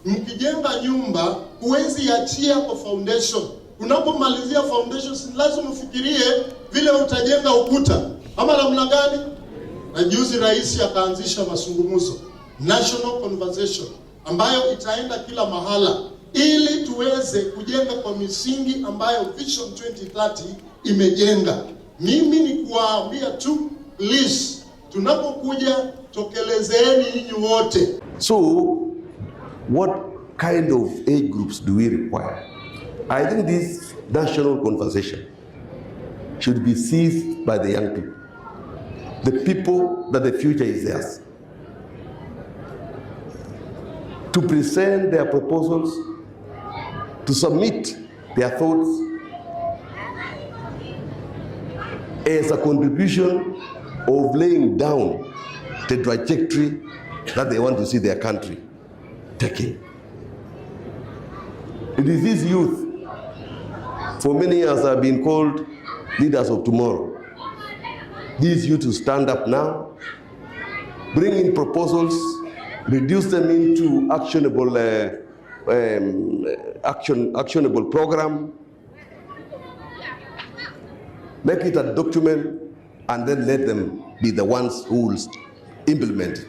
mkijenga nyumba huwezi achia kwa foundation. Unapomalizia foundation lazima ufikirie vile utajenga ukuta. Ama namna gani? Na juzi rais akaanzisha mazungumzo, national conversation, ambayo itaenda kila mahala ili tuweze kujenga kwa misingi ambayo Vision 2030 imejenga. Mimi ni kuwaambia tu, please, tunapokuja tokelezeni nyinyi wote. So what kind of age groups do we require? I think this national conversation should be seized by the young people, the people that the future is theirs, to present their proposals, to submit their thoughts as a contribution of laying down the trajectory that they want to see their country taking. It is this youth, for many years have been called leaders of tomorrow. These youth to stand up now, bring in proposals, reduce them into actionable program, make it a document, and then let them be the ones who will implement it.